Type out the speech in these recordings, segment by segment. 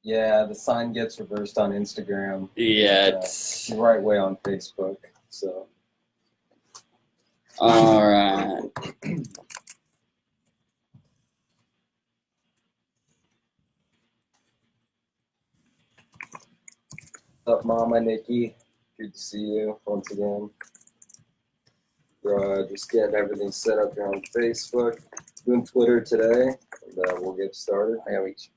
Yeah, the sign gets reversed on Instagram. Yeah, it's the right way on Facebook. So. All right. What's up, Mama Nikki? Good to see you once again. Just getting everything set up here on Facebook. Doing Twitter today, and we'll get started. I gotta reach.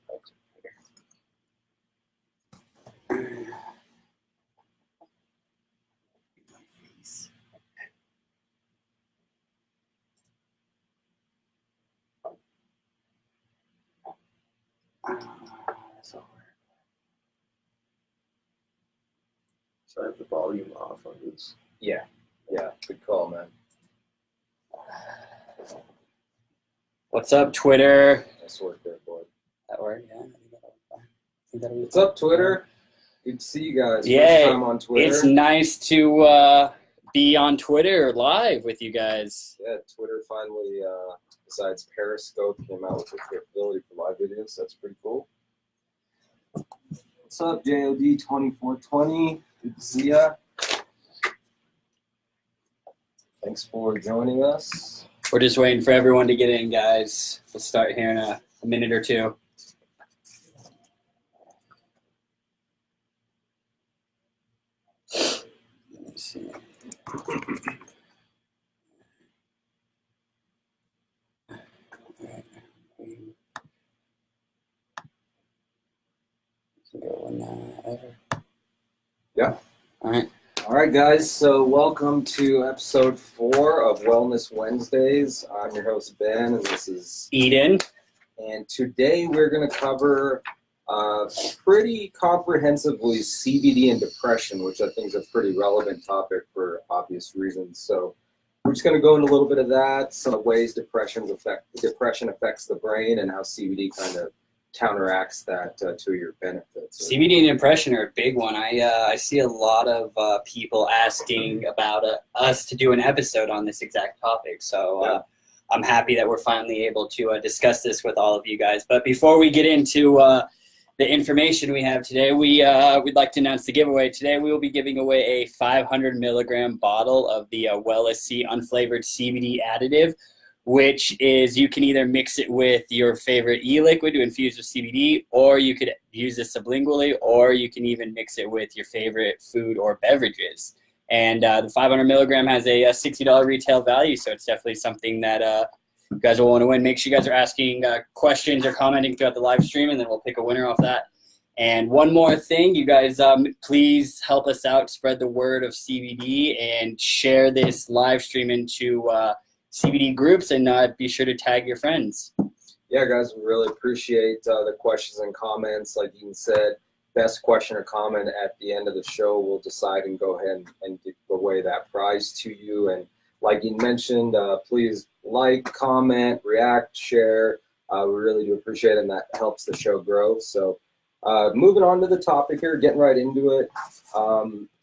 So I have the volume off on this. Yeah, good call, man. What's up, Twitter? Nice work there, boy. That work, yeah. What's up, Twitter? Good to see you guys. Yeah, first time on Twitter. It's nice to be on Twitter live with you guys. Yeah, Twitter finally, besides Periscope, came out with the capability for live videos. That's pretty cool. What's up, JOD2420? Good to see ya. Thanks for joining us. We're just waiting for everyone to get in, guys. We'll start here in a minute or two. Let me see. Yeah. All right. All right, guys. So welcome to episode 4 of Wellness Wednesdays. I'm your host, Ben, and this is Eden. And today we're going to cover pretty comprehensively CBD and depression, which I think is a pretty relevant topic for obvious reasons. So we're just going to go into a little bit of that, some ways depression affects the brain, and how CBD kind of counteracts that to your benefits. CBD and depression are a big one. I see a lot of people asking about us to do an episode on this exact topic. So I'm happy that we're finally able to discuss this with all of you guys. But before we get into the information we have today, we'd like to announce the giveaway. Today we will be giving away a 500 milligram bottle of the Wellicy unflavored CBD additive, which is you can either mix it with your favorite e-liquid to infuse with CBD, or you could use this sublingually, or you can even mix it with your favorite food or beverages. And the 500 milligram has a $60 retail value, so it's definitely something that you guys will want to win. Make sure you guys are asking questions or commenting throughout the live stream, and then we'll pick a winner off that. And one more thing, you guys, please help us out, spread the word of CBD, and share this live stream into CBD groups, and be sure to tag your friends. Yeah, guys, we really appreciate the questions and comments. Like Ian said, best question or comment at the end of the show, we'll decide and go ahead and give away that prize to you. And like Ian mentioned, please like, comment, react, share. We really do appreciate it, and that helps the show grow. So moving on to the topic here, getting right into it.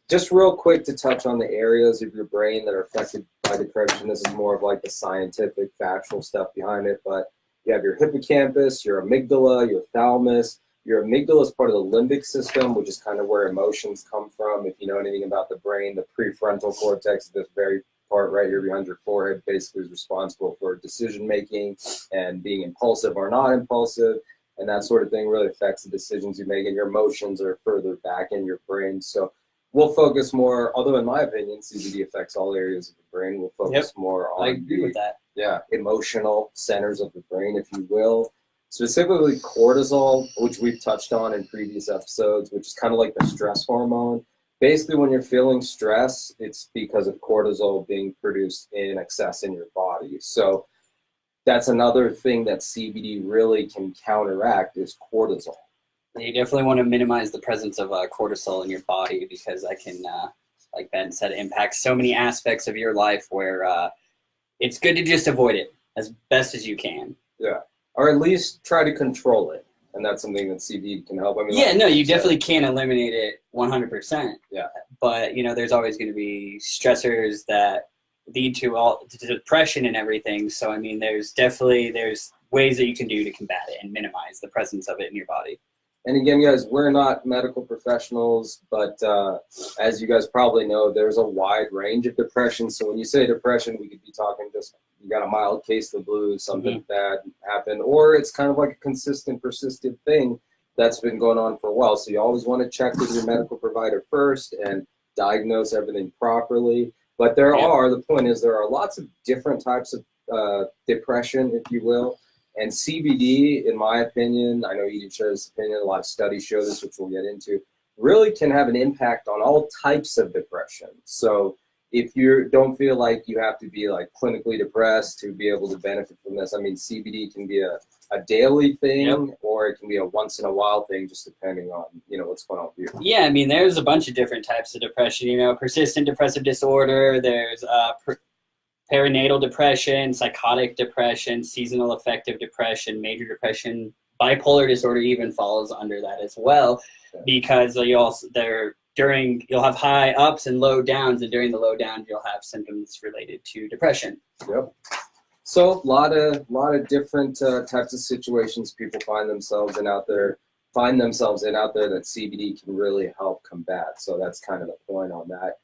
Just real quick to touch on the areas of your brain that are affected by depression. This is more of like the scientific, factual stuff behind it, but you have your hippocampus, your amygdala, your thalamus. Your amygdala is part of the limbic system, which is kind of where emotions come from. If you know anything about the brain, the prefrontal cortex, this very part right here behind your forehead, basically is responsible for decision making and being impulsive or not impulsive, and that sort of thing really affects the decisions you make, and your emotions are further back in your brain. So we'll focus more, although in my opinion, CBD affects all areas of the brain. We'll focus more on I agree with that. Emotional centers of the brain, if you will. Specifically cortisol, which we've touched on in previous episodes, which is kind of like the stress hormone. Basically, when you're feeling stress, it's because of cortisol being produced in excess in your body. So that's another thing that CBD really can counteract is cortisol. You definitely want to minimize the presence of cortisol in your body, because that can, like Ben said, impact so many aspects of your life where it's good to just avoid it as best as you can. Yeah. Or at least try to control it. And that's something that CBD can help. I mean, yeah, no, you definitely can't eliminate it 100%. Yeah. But, there's always going to be stressors that lead to depression and everything. So, there's ways that you can do to combat it and minimize the presence of it in your body. And again, guys, we're not medical professionals, but as you guys probably know, there's a wide range of depression. So when you say depression, we could be talking just you got a mild case of the blues, something bad happened, or it's kind of like a consistent, persistent thing that's been going on for a while. So you always want to check with your medical provider first and diagnose everything properly. But there are, the point is, there are lots of different types of depression, if you will. And CBD, in my opinion, I know Eden shares this opinion, a lot of studies show this, which we'll get into, really can have an impact on all types of depression. So if you don't feel like you have to be like clinically depressed to be able to benefit from this, I mean, CBD can be a daily thing, or it can be a once in a while thing, just depending on, you know, what's going on with you. Yeah, I mean, there's a bunch of different types of depression, you know, persistent depressive disorder, there's perinatal depression, psychotic depression, seasonal affective depression, major depression, bipolar disorder even falls under that as well, because you'll have high ups and low downs, and during the low downs you'll have symptoms related to depression. Yep. So a lot of different types of situations people find themselves in out there that CBD can really help combat. So that's kind of the point on that.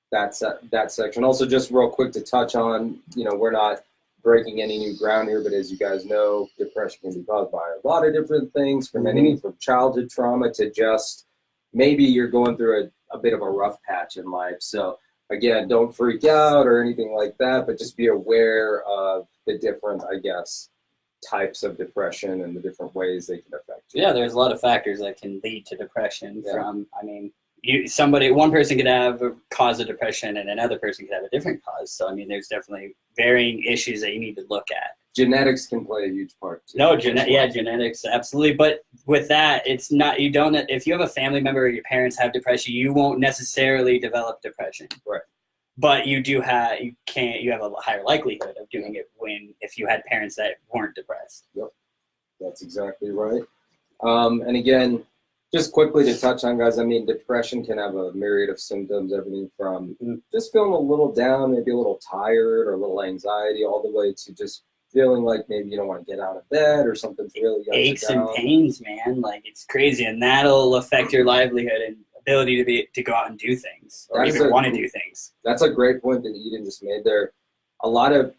That section. Also, just real quick to touch on, you know, we're not breaking any new ground here, but as you guys know, depression can be caused by a lot of different things, from anything from childhood trauma to just maybe you're going through a bit of a rough patch in life. So again, don't freak out or anything like that, but just be aware of the different, I guess, types of depression and the different ways they can affect you. Yeah, there's a lot of factors that can lead to depression from, I mean, one person could have a cause of depression and another person could have a different cause. So, I mean, there's definitely varying issues that you need to look at. Genetics can play a huge part too. No, genetics, absolutely. But with that, it's not, if you have a family member or your parents have depression, you won't necessarily develop depression. Right. But you have a higher likelihood of doing it if you had parents that weren't depressed. Yep. That's exactly right. And again, just quickly to touch on, guys, I mean, depression can have a myriad of symptoms, everything from just feeling a little down, maybe a little tired or a little anxiety, all the way to just feeling like maybe you don't want to get out of bed or something's really aches and pains, man. Like, it's crazy, and that'll affect your livelihood and ability to go out and do things, or even want to do things. That's a great point that Eden just made there. A lot of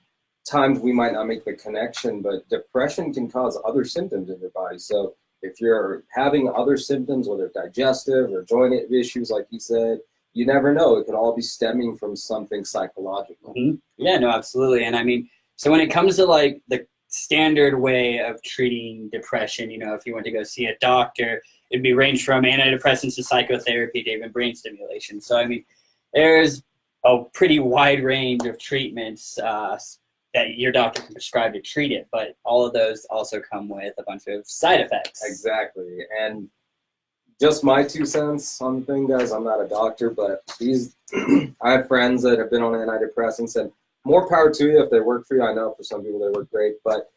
times we might not make the connection, but depression can cause other symptoms in your body. So if you're having other symptoms, whether digestive or joint issues, like he said, you never know. It could all be stemming from something psychological. Yeah, no, absolutely. And I mean, so when it comes to like the standard way of treating depression, you know, if you went to go see a doctor, it'd be ranged from antidepressants to psychotherapy to even brain stimulation. So, I mean, there's a pretty wide range of treatments that your doctor can prescribe to treat it, but all of those also come with a bunch of side effects. Exactly. And just my 2 cents on the thing, guys, I'm not a doctor, but I have friends that have been on antidepressants, and more power to you if they work for you. I know for some people they work great, but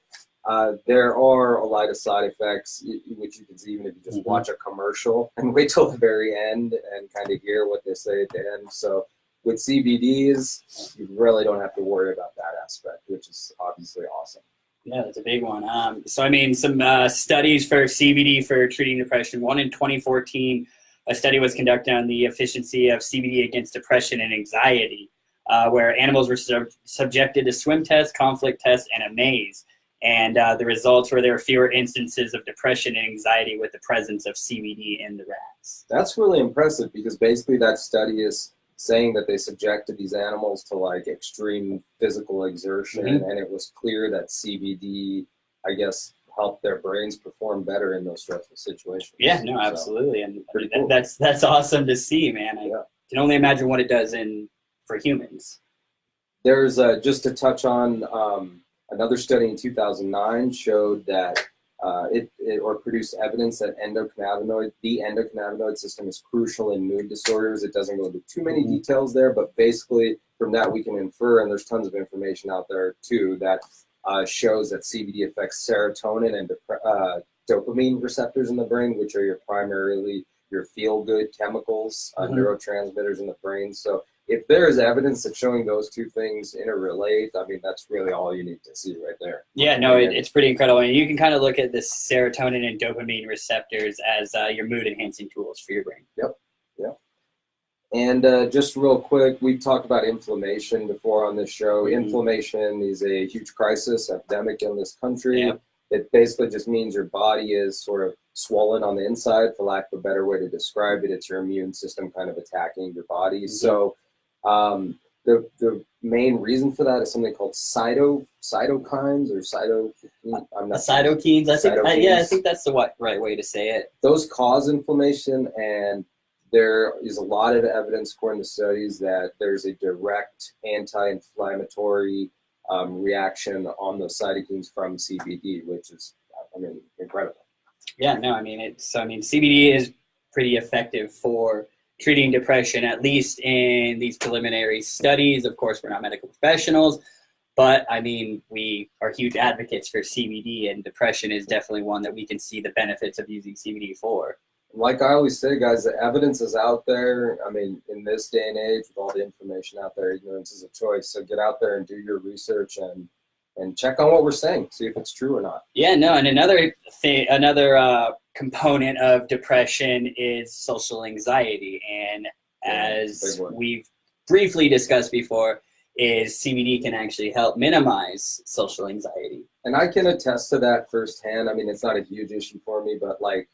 there are a lot of side effects, which you can see even if you just watch a commercial and wait till the very end and kind of hear what they say at the end. So with CBDs, you really don't have to worry about that aspect, which is obviously awesome. Yeah, that's a big one. So, I mean, some studies for CBD for treating depression. One in 2014, a study was conducted on the efficiency of CBD against depression and anxiety, where animals were subjected to swim tests, conflict tests, and a maze. And the results were there were fewer instances of depression and anxiety with the presence of CBD in the rats. That's really impressive, because basically that study is saying that they subjected these animals to like extreme physical exertion, and it was clear that CBD, I guess, helped their brains perform better in those stressful situations. Yeah, no, absolutely. And I mean, cool. that's awesome to see, man. I can only imagine what it does for humans. There's just to touch on another study in 2009 showed that it produced evidence that the endocannabinoid system is crucial in mood disorders. It doesn't go into too many details there, but basically from that we can infer, and there's tons of information out there too, that shows that CBD affects serotonin and dopamine receptors in the brain, which are primarily your feel-good chemicals, neurotransmitters in the brain. So if there is evidence that's showing those two things interrelate, I mean, that's really all you need to see right there. Yeah, no, it's pretty incredible. And you can kind of look at the serotonin and dopamine receptors as your mood enhancing tools for your brain. Yep. And just real quick, we've talked about inflammation before on this show. Mm-hmm. Inflammation is a huge crisis, epidemic in this country. Yep. It basically just means your body is sort of swollen on the inside, for lack of a better way to describe it. It's your immune system kind of attacking your body. Mm-hmm. So the main reason for that is something called cytokines or cytokines. I think that's the right way to say it. Those cause inflammation, and there is a lot of evidence, according to studies, that there's a direct anti-inflammatory reaction on those cytokines from CBD, which is, I mean, incredible. Yeah, no, I mean, CBD is pretty effective for treating depression, at least in these preliminary studies. Of course, we're not medical professionals, but I mean, we are huge advocates for CBD, and depression is definitely one that we can see the benefits of using CBD for. Like I always say, guys, the evidence is out there. I mean, in this day and age, with all the information out there, ignorance is a choice. So get out there and do your research and check on what we're saying, see if it's true or not. Yeah, no, and another component of depression is social anxiety. And as we've briefly discussed before, is CBD can actually help minimize social anxiety. And I can attest to that firsthand. I mean, it's not a huge issue for me, but like,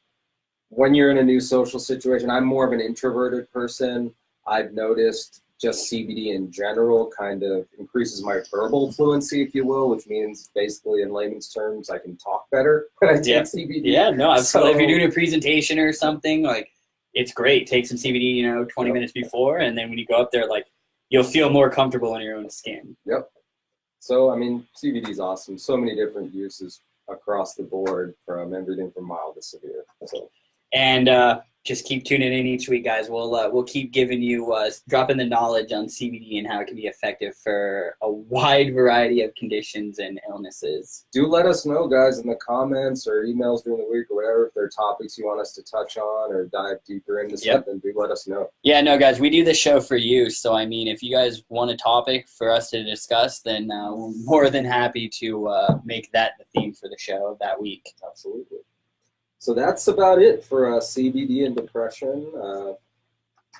when you're in a new social situation, I'm more of an introverted person. I've noticed just CBD in general kind of increases my verbal fluency, if you will, which means basically in layman's terms, I can talk better when I take CBD. Yeah, no, absolutely. If you're doing a presentation or something, like, it's great. Take some CBD, 20 minutes before, and then when you go up there, like, you'll feel more comfortable in your own skin. Yep. So, I mean, CBD is awesome. So many different uses across the board, from everything from mild to severe. So. And just keep tuning in each week, guys. We'll keep giving you dropping the knowledge on CBD and how it can be effective for a wide variety of conditions and illnesses. Do let us know, guys, in the comments or emails during the week or whatever, if there are topics you want us to touch on or dive deeper into something. Do let us know. Yeah, no, guys, we do this show for you. So, I mean, if you guys want a topic for us to discuss, then we're more than happy to make that the theme for the show that week. Absolutely. So that's about it for CBD and depression.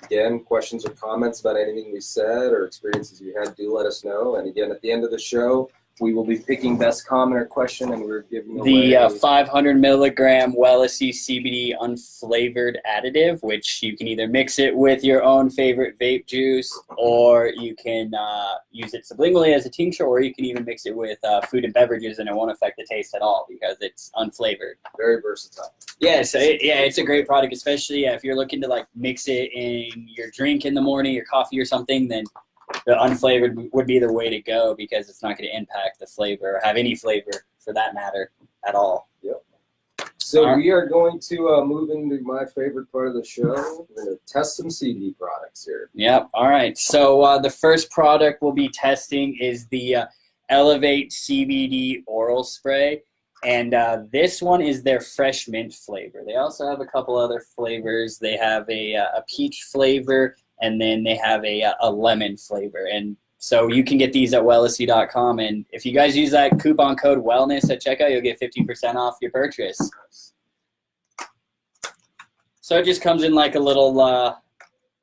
Again, questions or comments about anything we said or experiences you had, do let us know. And again, at the end of the show, we will be picking best comment or question, and we're giving away the 500 milligram Wellicy CBD unflavored additive, which you can either mix it with your own favorite vape juice, or you can use it sublingually as a tincture, or you can even mix it with food and beverages, and it won't affect the taste at all because it's unflavored. Very versatile. Yeah, so it's a great product, especially if you're looking to like mix it in your drink in the morning, your coffee or something. Then the unflavored would be the way to go because it's not going to impact the flavor or have any flavor for that matter at all. Yep. So we are going to move into my favorite part of the show. We're going to test some CBD products here. Yep. All right. So the first product we'll be testing is the Elevate CBD oral spray. And this one is their fresh mint flavor. They also have a couple other flavors. They have a peach flavor, and then they have a lemon flavor. And so you can get these at wellicy.com. And if you guys use that coupon code wellness at checkout, you'll get 15% off your purchase. So it just comes in like a little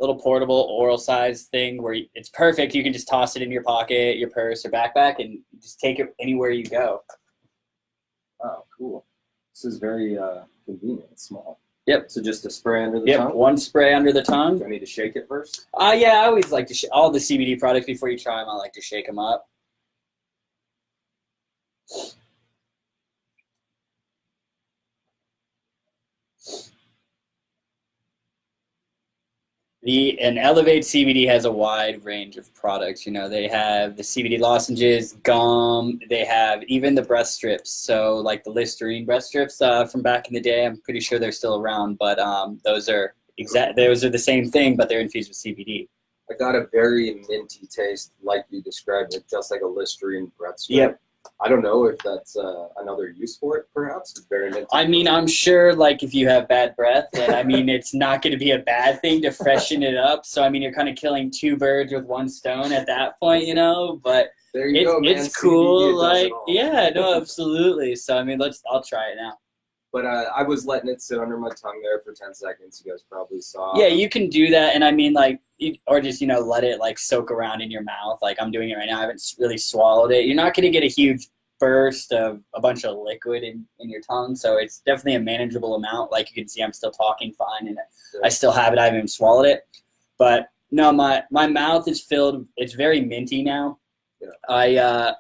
portable oral size thing where it's perfect. You can just toss it in your pocket, your purse, or backpack, and just take it anywhere you go. Oh, cool. This is very convenient. It's small. Yep. So just a spray under the tongue? Yep, one spray under the tongue. Do I need to shake it first? Yeah, I always like to all the CBD products before you try them, I like to shake them up. And Elevate CBD has a wide range of products. They have the CBD lozenges, gum. They have even the breath strips. So like the Listerine breath strips from back in the day, I'm pretty sure they're still around. But those are the same thing, but they're infused with CBD. I got a very minty taste, like you described it, just like a Listerine breath strip. Yep. I don't know if that's another use for it, perhaps. It's very minty. I mean, I'm sure, like, if you have bad breath, then, I mean, it's not going to be a bad thing to freshen it up. So, I mean, you're kind of killing two birds with one stone at that point, you know? But there you go, man. it's cool. CBD, Like, it does it all. yeah, no, absolutely. So, I mean, I'll try it now. But I was letting it sit under my tongue there for 10 seconds. You guys probably saw. Yeah, you can do that. And, I mean, like, or just, you know, let it, like, soak around in your mouth. Like, I'm doing it right now. I haven't really swallowed it. You're not going to get a huge burst of a bunch of liquid in your tongue, so it's definitely a manageable amount. Like you can see, I'm still talking fine, and I still have it. I haven't even swallowed it, but no, my mouth is filled. It's very minty now. Yeah. I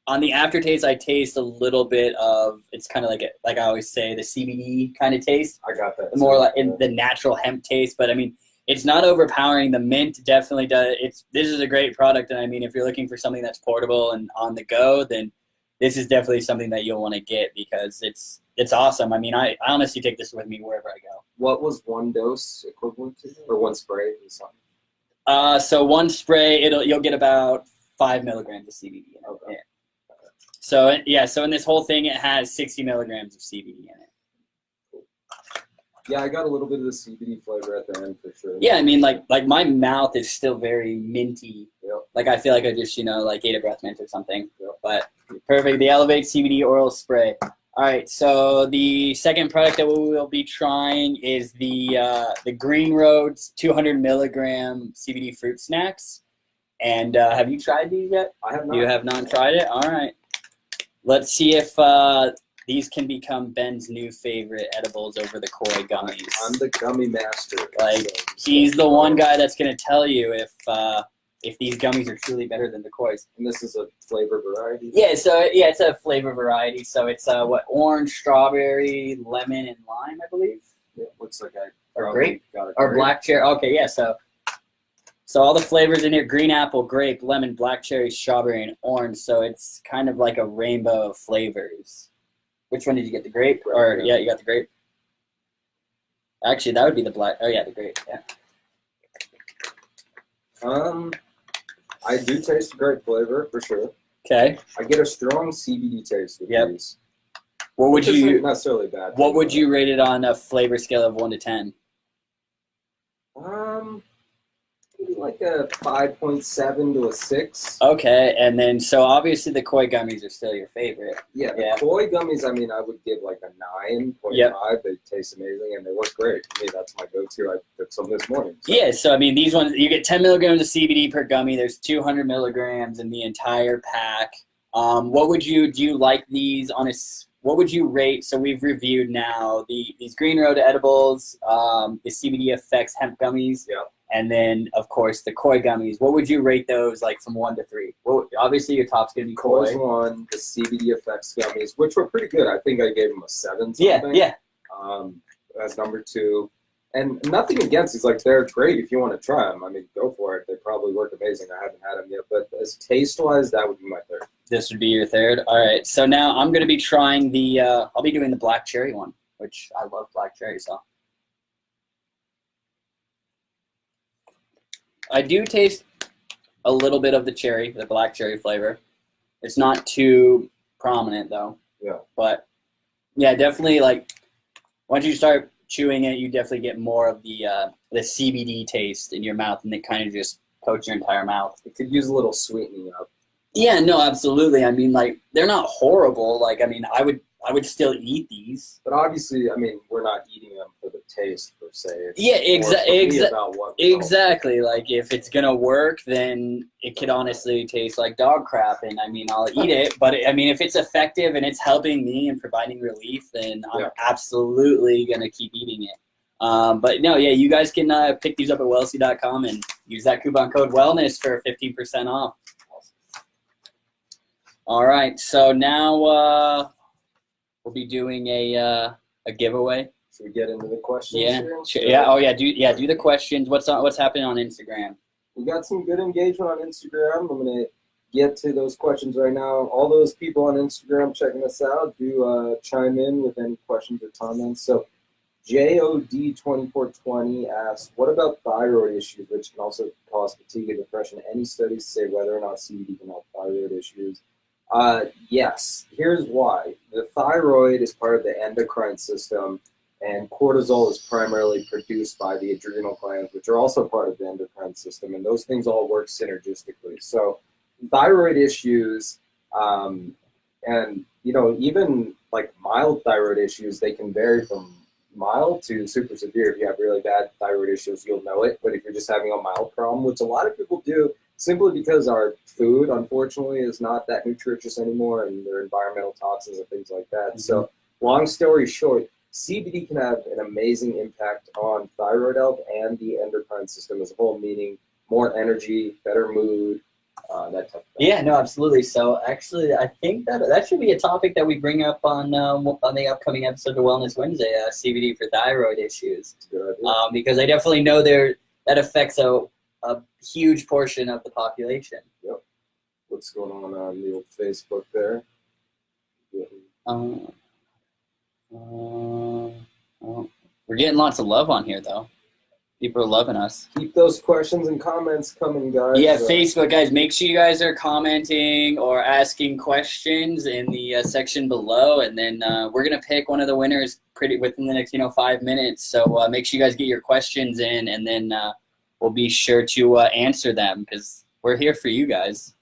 on the aftertaste, I taste a little bit of. It's kind of like I always say, the CBD kind of taste. I got that. More like in the natural hemp taste, but I mean, it's not overpowering. The mint definitely does. This is a great product, and I mean, if you're looking for something that's portable and on the go, then this is definitely something that you'll want to get because it's awesome. I mean, I honestly take this with me wherever I go. What was one dose equivalent to, or one spray or something? So one spray, you'll get about 5 milligrams of CBD in it. Okay. Yeah. So in this whole thing, it has 60 milligrams of CBD in it. Yeah, I got a little bit of the CBD flavor at the end for sure. Yeah, I mean, like my mouth is still very minty. Yep. Like I feel like I just like ate a breath mint or something. Yep. But perfect. The Elevate CBD oral spray. All right. So the second product that we will be trying is the Green Roads 200 milligram CBD fruit snacks. And have you tried these yet? I have not. You have not tried it. All right. Let's see if these can become Ben's new favorite edibles over the Koi gummies. I'm the gummy master. Like he's the one guy that's gonna tell you if these gummies are truly better than the Kois. And this is a flavor variety. Yeah, so it's a flavor variety. So it's orange, strawberry, lemon, and lime, I believe. Yeah, looks like I Or probably grape got it or right. black cherry. Okay, yeah. So all the flavors in here: green apple, grape, lemon, black cherry, strawberry, and orange. So it's kind of like a rainbow of flavors. Which one did you get? The grape? Or yeah, you got the grape. Actually, that would be the black. Oh yeah, the grape. Yeah. I do taste a great flavor for sure. Okay. I get a strong CBD taste with these. What would Which isn't you? necessarily bad? What would you rate it on a flavor scale of 1 to 10? Maybe like a 5.7 to a 6. Okay, and then so obviously the Koi gummies are still your favorite. Yeah, the Yeah. Koi gummies, I mean, I would give like a 9.5. Yep. They taste amazing and they work great. To me, that's my go-to. I took some this morning. So. Yeah, so I mean these ones you get 10 milligrams of CBD per gummy. There's 200 milligrams in the entire pack. What would you do? You like these on a? What would you rate? So we've reviewed now these Green Road edibles, the CBD Effects hemp gummies. Yeah. And then, of course, the Koi gummies. What would you rate those, like, from 1 to 3? Well, obviously, your top's going to be Koi's Koi. 1, the CBD Effects gummies, which were pretty good. I think I gave them a 7 Yeah, something. yeah. As number 2. And nothing against these. Like, they're great if you want to try them. I mean, go for it. They probably work amazing. I haven't had them yet. But as taste-wise, that would be my 3rd. This would be your 3rd. All right. So now I'm going to be trying I'll be doing the black cherry one, which I love black cherry, so. I do taste a little bit of the black cherry flavor. It's not too prominent though. Yeah. But yeah, definitely like once you start chewing it, you definitely get more of the CBD taste in your mouth, and it kind of just coats your entire mouth. It could use a little sweetening up. Yeah, no, absolutely. I mean, like they're not horrible. Like, I mean, I would still eat these. But obviously, I mean, we're not eating them for the taste per se. It's Yeah, exactly. exactly. Like if it's gonna work, then it could honestly taste like dog crap, and I mean, I'll eat it. But I mean, if it's effective and it's helping me and providing relief, then I'm absolutely gonna keep eating it. But no, yeah, you guys can pick these up at Wellicy.com and use that coupon code wellness for 15% off. All right, so now we'll be doing a giveaway. Should we get into the questions? Yeah, here? sure. Yeah. Oh yeah. Do the questions. What's happening on Instagram? We got some good engagement on Instagram. I'm gonna get to those questions right now. All those people on Instagram checking us out, do chime in with any questions or comments. So JOD2420 asks, what about thyroid issues, which can also cause fatigue and depression? Any studies say whether or not CBD can help thyroid issues? Yes. Here's why. The thyroid is part of the endocrine system, and cortisol is primarily produced by the adrenal glands, which are also part of the endocrine system, and those things all work synergistically. So thyroid issues, and even like mild thyroid issues, they can vary from mild to super severe. If you have really bad thyroid issues, you'll know it. But if you're just having a mild problem, which a lot of people do, simply because our food, unfortunately, is not that nutritious anymore, and there are environmental toxins and things like that. Mm-hmm. So long story short, CBD can have an amazing impact on thyroid health and the endocrine system as a whole, meaning more energy, better mood, that type of thing. Yeah, no, absolutely. So actually, I think that should be a topic that we bring up on the upcoming episode of Wellness Wednesday, CBD for thyroid issues. That's a good idea. Because I definitely know that affects a huge portion of the population. Yep. What's going on the old Facebook there? We're getting lots of love on here, though. People are loving us. Keep those questions and comments coming, guys. Yeah, Facebook, guys, make sure you guys are commenting or asking questions in the section below, and then we're going to pick one of the winners within the next 5 minutes. So make sure you guys get your questions in, and then we'll be sure to answer them because we're here for you guys.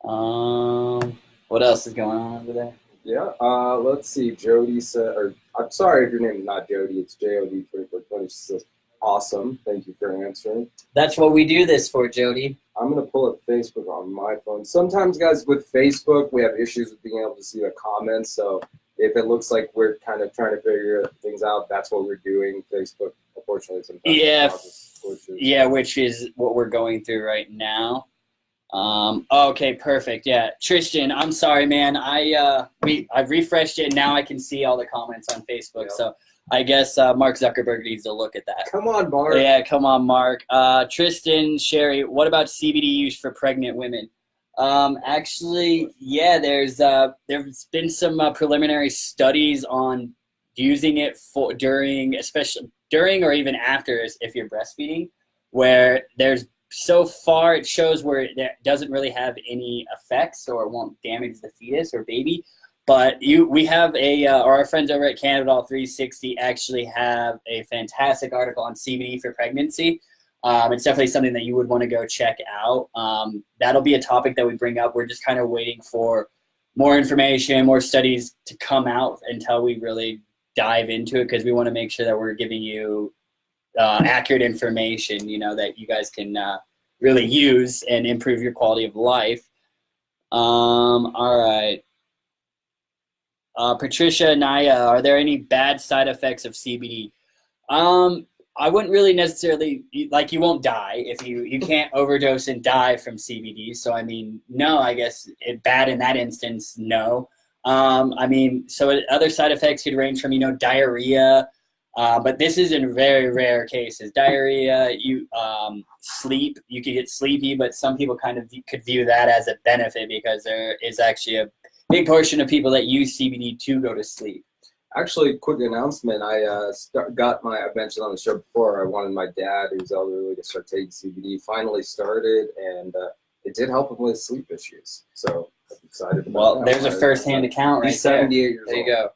What else is going on over there? Yeah, let's see. Jody said, or I'm sorry if your name is not Jody, it's JOD2420. She says, awesome. Thank you for answering. That's what we do this for, Jody. I'm going to pull up Facebook on my phone. Sometimes, guys, with Facebook, we have issues with being able to see the comments. So if it looks like we're kind of trying to figure things out, that's what we're doing. Facebook, unfortunately, sometimes. Yeah, which is what we're going through right now. Okay, perfect. Yeah, Tristan, I'm sorry, man. I've refreshed it and now I can see all the comments on Facebook. Yep. So I guess Mark Zuckerberg needs to look at that. Come on, Mark. Yeah, come on, Mark. Tristan, Sherry, what about CBD use for pregnant women? Actually, yeah, there's been some preliminary studies on using it especially during or even after if you're breastfeeding, where so far it shows where it doesn't really have any effects or won't damage the fetus or baby. But we have our friends over at Cannabidol 360 actually have a fantastic article on CBD for pregnancy. It's definitely something that you would want to go check out. That'll be a topic that we bring up. We're just kind of waiting for more information, more studies to come out until we really dive into it, because we want to make sure that we're giving you accurate information, that you guys can really use and improve your quality of life. All right. Patricia, Naya, are there any bad side effects of CBD? I wouldn't really necessarily, you won't die if you can't overdose and die from CBD. So, no, I guess bad in that instance, no. So other side effects could range from, diarrhea, but this is in very rare cases. Diarrhea, sleep, you could get sleepy, but some people kind of could view that as a benefit because there is actually a big portion of people that use CBD to go to sleep. Actually, quick announcement. I mentioned on the show before, I wanted my dad, who's elderly, to start taking CBD. Finally started, and it did help him with sleep issues. So I'm excited about that. There's a first-hand account right there. He's 78 years old. There you go.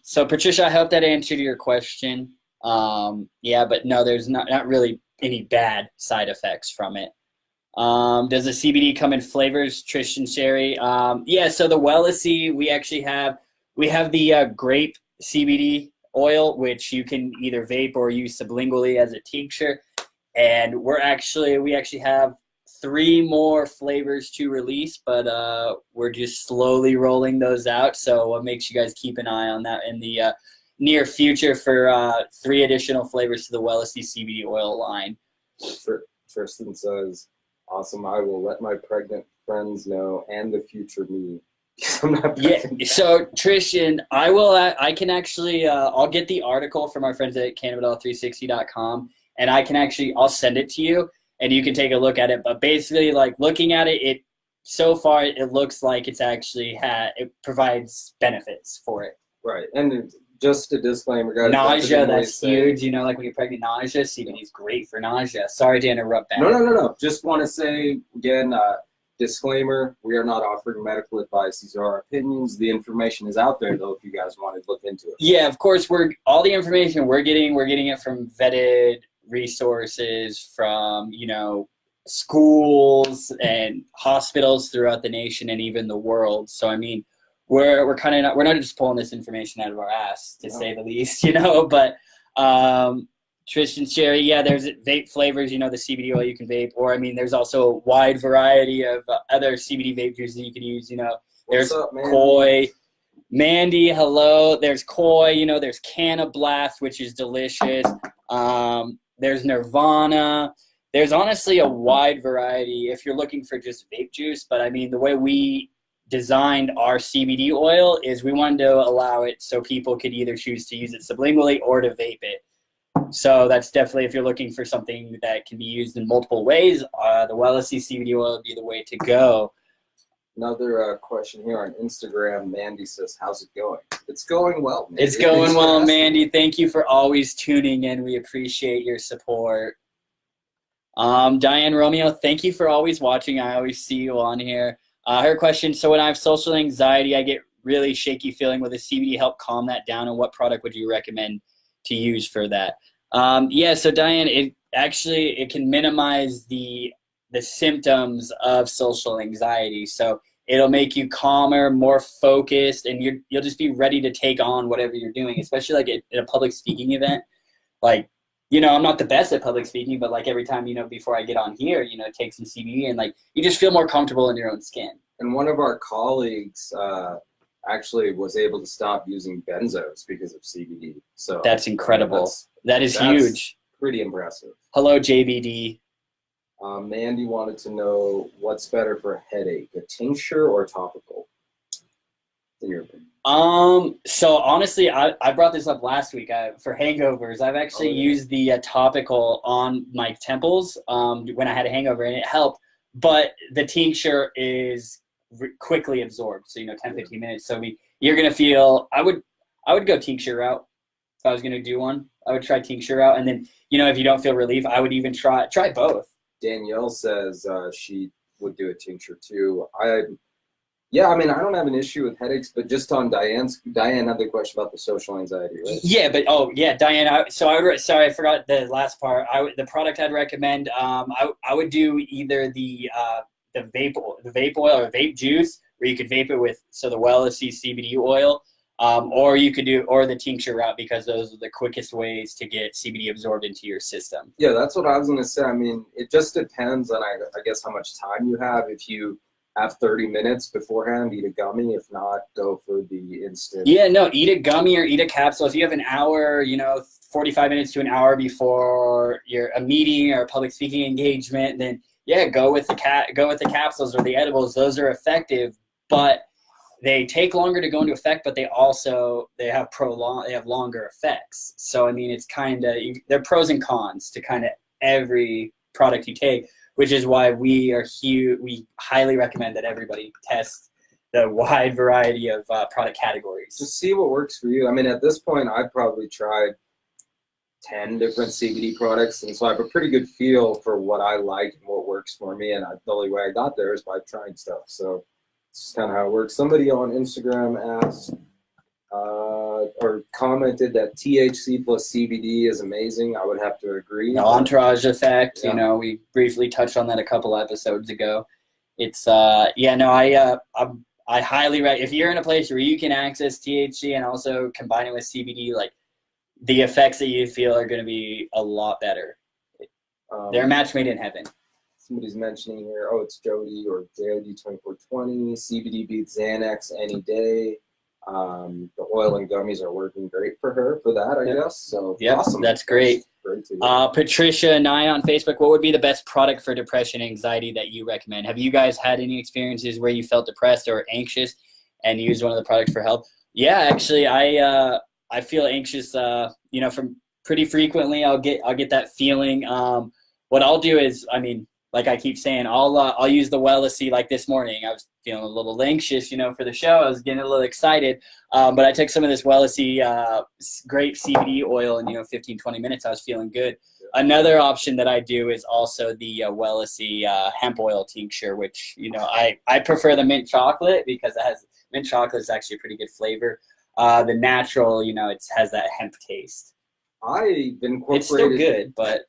So Patricia, I hope that answered your question. Yeah, but no, there's not really any bad side effects from it. Does the CBD come in flavors, Tristan, Sherry? Yeah, so the Wellicy, we have the grape CBD oil, which you can either vape or use sublingually as a tincture. And we actually have 3 more flavors to release, but we're just slowly rolling those out. So what makes you guys keep an eye on that in the near future for 3 additional flavors to the Wellicy CBD oil line. Tristan says, awesome, I will let my pregnant friends know and the future me. I'm not pregnant. Yeah, so Tristan, I can actually, I'll get the article from our friends at Cannabidol360.com, and I'll send it to you, and you can take a look at it. But basically, looking at it, so far it looks like it's actually it provides benefits for it. Right, and just a disclaimer, guys. Nausea, that's huge. You know, like when you're pregnant, nausea. CBD is great for nausea. Sorry to interrupt that. No. Just want to say again, disclaimer: we are not offering medical advice. These are our opinions. The information is out there, though. If you guys want to look into it. Yeah, of course. All the information we're getting it from vetted resources, from schools and hospitals throughout the nation and even the world. So I mean, we're not just pulling this information out of our ass, to say the least, But Tristan Sherry, yeah, there's vape flavors. The CBD oil you can vape, or I mean, there's also a wide variety of other CBD vape juices that you can use. There's Koi. Mandy, hello. There's Koi. There's Canna Blast, which is delicious. There's Nirvana. There's honestly a wide variety if you're looking for just vape juice. But I mean, the way we designed our CBD oil is we wanted to allow it so people could either choose to use it sublingually or to vape it. So that's definitely, if you're looking for something that can be used in multiple ways, the Wellicy CBD oil would be the way to go. Another question here on Instagram. Mandy says, how's it going? It's going well, Mandy. It's going well, Mandy. Thank you for always tuning in. We appreciate your support. Diane Romeo, thank you for always watching. I always see you on here. Her question, so when I have social anxiety, I get really shaky feeling. Will the CBD help calm that down, and what product would you recommend to use for that? Yeah, so Diane, it can minimize the symptoms of social anxiety. So it'll make you calmer, more focused, and you'll just be ready to take on whatever you're doing, especially like at a public speaking event. Like, I'm not the best at public speaking, but like every time, before I get on here, take some CBD and like you just feel more comfortable in your own skin. And one of our colleagues actually was able to stop using benzos because of CBD. So that's incredible. That's huge. Pretty impressive. Hello, JBD. Mandy wanted to know what's better for a headache, a tincture or topical? In your opinion. So honestly, I brought this up last week. For hangovers, I've actually used the topical on my temples when I had a hangover, and it helped. But the tincture is quickly absorbed, so 10-15 minutes. So you're gonna feel. I would go tincture route if I was gonna do one. I would try tincture route, and then if you don't feel relief, I would even try both. Danielle says she would do a tincture too. I mean, I don't have an issue with headaches, but just on Diane had the question about the social anxiety, right? Yeah, but Diane. Sorry, I forgot the last part. The product I'd recommend. I would do either the vape oil or vape juice, where you could vape it with the Wellicy CBD oil, or you could do the tincture route, because those are the quickest ways to get CBD absorbed into your system. Yeah, that's what I was gonna say. I mean, it just depends on I guess how much time you have. If you have 30 minutes beforehand, eat a gummy. If not, go for the instant. Yeah, no, eat a gummy or eat a capsule. If you have an hour, 45 minutes to an hour before a meeting or a public speaking engagement, then go with the capsules or the edibles. Those are effective, but they take longer to go into effect, but they have longer effects. So I mean, it's there are pros and cons to kind of every product you take, which is why we highly recommend that everybody test the wide variety of product categories. Just see what works for you. I mean, at this point, I've probably tried 10 different CBD products, and so I have a pretty good feel for what I like and what works for me, and the only way I got there is by trying stuff. So it's just kind of how it works. Somebody on Instagram asked or commented that THC plus CBD is amazing. I would have to agree. The entourage effect, we briefly touched on that a couple episodes ago. It's I highly recommend, if you're in a place where you can access THC and also combine it with CBD, like the effects that you feel are going to be a lot better. They're a match made in heaven. Somebody's mentioning here, it's Jody or JOD2420. CBD beats Xanax any day. The oil and gummies are working great for her for that, I guess. So awesome. That's great. Patricia and I on Facebook, what would be the best product for depression and anxiety that you recommend? Have you guys had any experiences where you felt depressed or anxious and used one of the products for help? Yeah, actually, I feel anxious. From pretty frequently. I'll get that feeling. What I'll do is, like I keep saying, I'll use the Wellicy. Like this morning, I was feeling a little anxious, for the show. I was getting a little excited, but I took some of this Wellicy grape CBD oil, and 15, 20 minutes, I was feeling good. Another option that I do is also the Wellicy hemp oil tincture, which I prefer the mint chocolate because mint chocolate is actually a pretty good flavor. The natural, it has that hemp taste. It's still good, but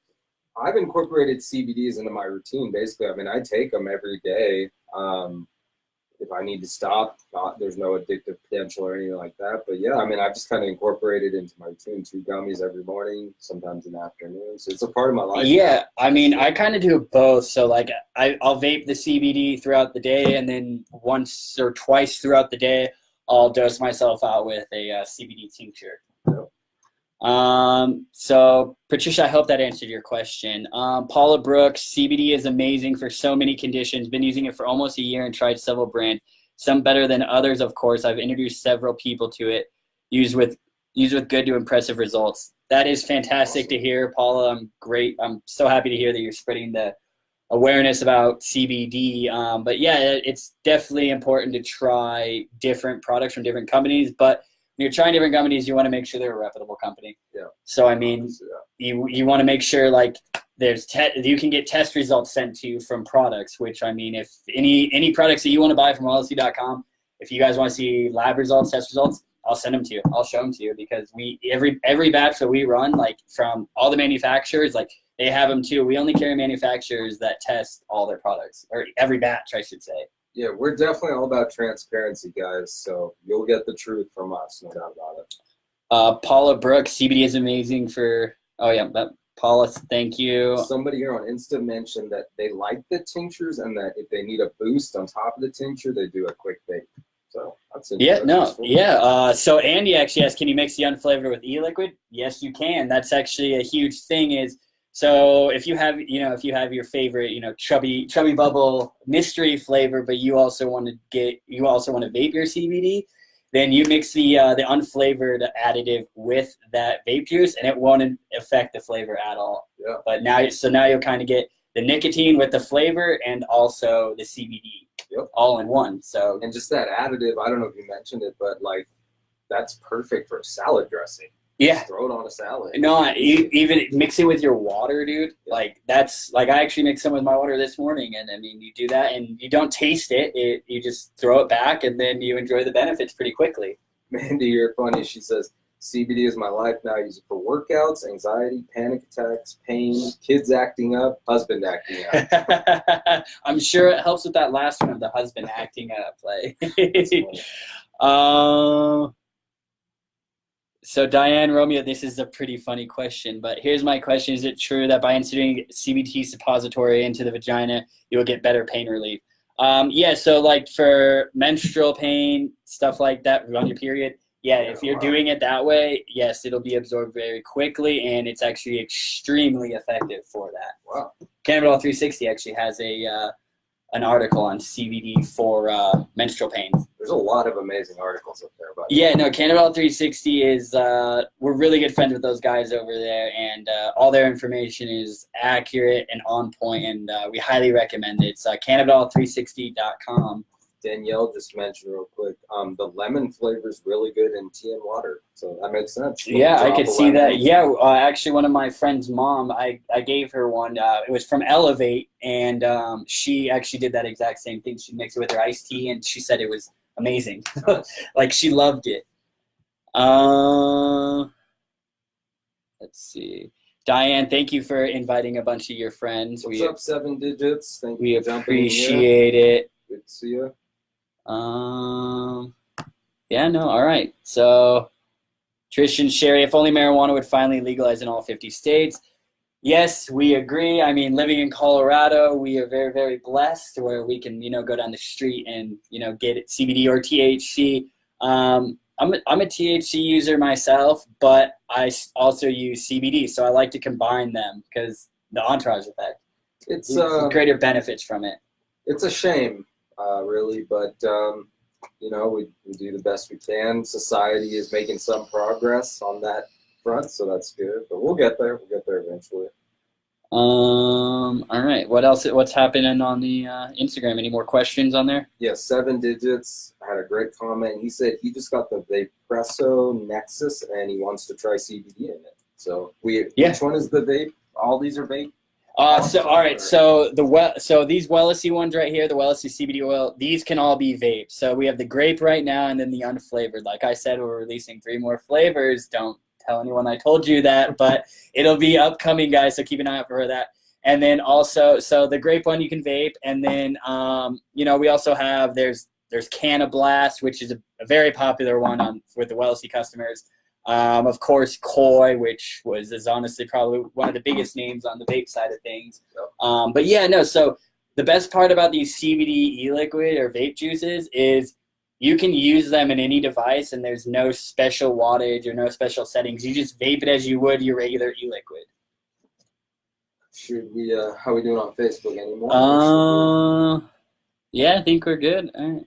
I've incorporated CBDs into my routine. Basically, I mean, I take them every day. If I need to stop, there's no addictive potential or anything like that. But yeah, I mean, I've just kind of incorporated into my routine 2 gummies every morning, sometimes in the afternoon. So it's a part of my life. Yeah, I mean, I kind of do both. So like, I'll vape the CBD throughout the day, and then once or twice throughout the day, I'll dose myself out with a CBD tincture. So Patricia, I hope that answered your question. Paula Brooks, CBD is amazing for so many conditions. Been using it for almost a year and tried several brands, some better than others. Of course, I've introduced several people to it. Use with good to impressive results. That is fantastic to hear, Paula. I'm so happy to hear that you're spreading the awareness about CBD. But yeah, it's definitely important to try different products from different companies, but when you're trying different companies, you want to make sure they're a reputable company. Yeah. So I mean, you want to make sure like you can get test results sent to you from products. Which I mean, if any products that you want to buy from Wellicy.com, if you guys want to see lab results, test results, I'll send them to you. I'll show them to you because every batch that we run, like from all the manufacturers, like they have them too. We only carry manufacturers that test all their products, or every batch, I should say. Yeah, we're definitely all about transparency, guys. So you'll get the truth from us, no doubt about it. Paula Brooks, CBD is amazing for. Oh yeah, Paula, thank you. Somebody here on Insta mentioned that they like the tinctures and that if they need a boost on top of the tincture, they do a quick vape. So that's So Andy actually asked, can you mix the unflavored with e-liquid? Yes, you can. That's actually a huge thing. So if you have your favorite, chubby bubble mystery flavor, but you also want to vape your CBD, then you mix the unflavored additive with that vape juice, and it won't affect the flavor at all. Yeah. But now you'll kind of get the nicotine with the flavor and also the CBD. Yep. All in one. So, and just that additive, I don't know if you mentioned it, but like that's perfect for salad dressing. Yeah. Just throw it on a salad. No, even mix it with your water, dude. Yeah. Like that's like I actually mixed some with my water this morning, and I mean you do that and you don't taste it. You just throw it back and then you enjoy the benefits pretty quickly. Mandy, you're funny. She says CBD is my life now. I use it for workouts, anxiety, panic attacks, pain, kids acting up, husband acting up. I'm sure it helps with that last one of the husband acting up. Like, so Diane Romeo, this is a pretty funny question, but here's my question. Is it true that by inserting CBD suppository into the vagina, you will get better pain relief? Yeah, so like for menstrual pain, stuff like that, on your period, if you're doing it that way, yes, it'll be absorbed very quickly, and it's actually extremely effective for that. Wow. Cannabidol 360 actually has an article on CBD for menstrual pain. There's a lot of amazing articles up there about Cannabidol 360 is we're really good friends with those guys over there, and all their information is accurate and on point, and we highly recommend it. It's cannabidol360.com. Danielle just mentioned real quick, the lemon flavor is really good in tea and water, so that makes sense. Yeah, I could see that. Yeah, actually, one of my friend's mom, I gave her one. It was from Elevate, and she actually did that exact same thing. She mixed it with her iced tea, and she said it was amazing. Like, she loved it. Let's see. Diane, thank you for inviting a bunch of your friends. What's up, 7 Digits? Thank you. We appreciate it. Good to see you. All right. So, Tristan Sherry, if only marijuana would finally legalize in all 50 states. Yes, we agree. I mean, living in Colorado, we are very, very blessed where we can, go down the street and, get it CBD or THC. I'm a THC user myself, but I also use CBD, so I like to combine them because the entourage effect. It's greater benefits from it. It's a shame. Really, but we do the best we can. Society is making some progress on that front, so that's good. But we'll get there. We'll get there eventually. All right. What else? What's happening on the Instagram? Any more questions on there? Yeah, 7 Digits had a great comment. He said he just got the Vapresso Nexus and he wants to try CBD in it. So which one is the vape? All these are vape? So all right, so these Wellicy ones right here, the Wellicy CBD oil, these can all be vape. So we have the grape right now, and then the unflavored. Like I said, we're releasing 3 more flavors. Don't tell anyone I told you that, but it'll be upcoming, guys. So keep an eye out for that. And then also, so the grape one you can vape, and then we also have there's Canna Blast, which is a very popular one with the Wellicy customers. Of course, Koi, which is honestly probably one of the biggest names on the vape side of things. But yeah, no, so the best part about these CBD e-liquid or vape juices is you can use them in any device and there's no special wattage or no special settings. You just vape it as you would your regular e-liquid. Should we, how are we doing on Facebook anymore? Yeah, I think we're good. All right.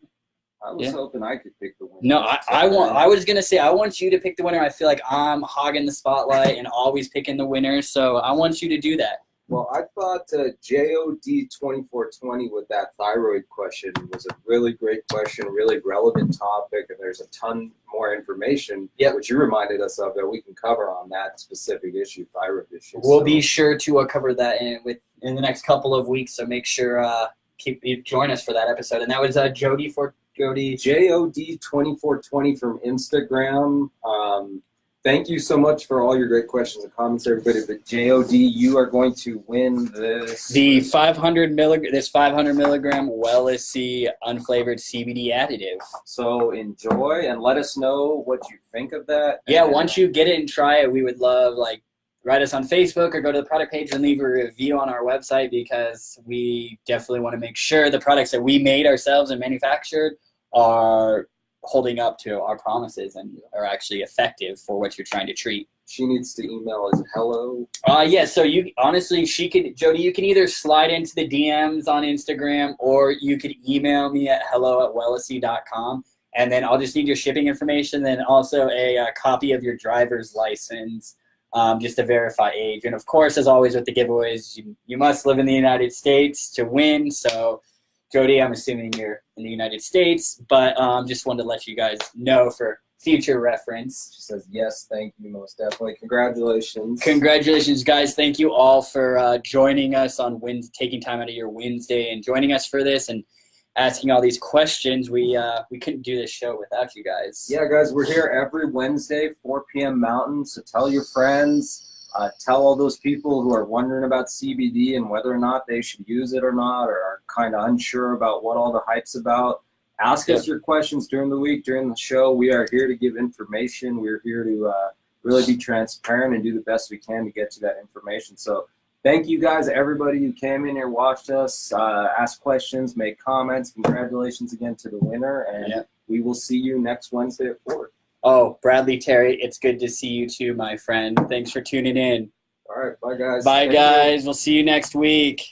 I was hoping I could pick the winner. No, I was going to say, I want you to pick the winner. I feel like I'm hogging the spotlight and always picking the winner, so I want you to do that. Well, I thought JOD2420 with that thyroid question was a really great question, really relevant topic, and there's a ton more information, which you reminded us of, that we can cover on that specific issue, thyroid issue. We'll be sure to cover that in the next couple of weeks, so make sure join us for that episode. And that was JOD2420 from Instagram. Thank you so much for all your great questions and comments, everybody. But JOD, you are going to win the 500 milligram Wellicy unflavored CBD additive. So enjoy and let us know what you think of that. Yeah, once you get it and try it, we would love write us on Facebook or go to the product page and leave a review on our website, because we definitely want to make sure the products that we made ourselves and manufactured are holding up to our promises and are actually effective for what you're trying to treat. She needs to email us hello. Yeah, so Jody, you can either slide into the DMs on Instagram or you could email me at hello@wellicy.com, and then I'll just need your shipping information, then also a copy of your driver's license, just to verify age. And of course, as always with the giveaways, you must live in the United States to win. So Jody, I'm assuming you're in the United States, but just wanted to let you guys know for future reference. She says, yes, thank you, most definitely. Congratulations. Congratulations, guys. Thank you all for joining us on taking time out of your Wednesday and joining us for this and asking all these questions. We couldn't do this show without you guys. Yeah, guys, we're here every Wednesday, 4 p.m. Mountain, so tell your friends. Tell all those people who are wondering about CBD and whether or not they should use it or not, or are kind of unsure about what all the hype's about. Ask us your questions during the week, during the show. We are here to give information. We're here to really be transparent and do the best we can to get you that information. So thank you guys, everybody who came in here, watched us, asked questions, made comments. Congratulations again to the winner, and we will see you next Wednesday at 4. Oh, Bradley Terry, it's good to see you too, my friend. Thanks for tuning in. All right, bye, guys. Bye, guys. We'll see you next week.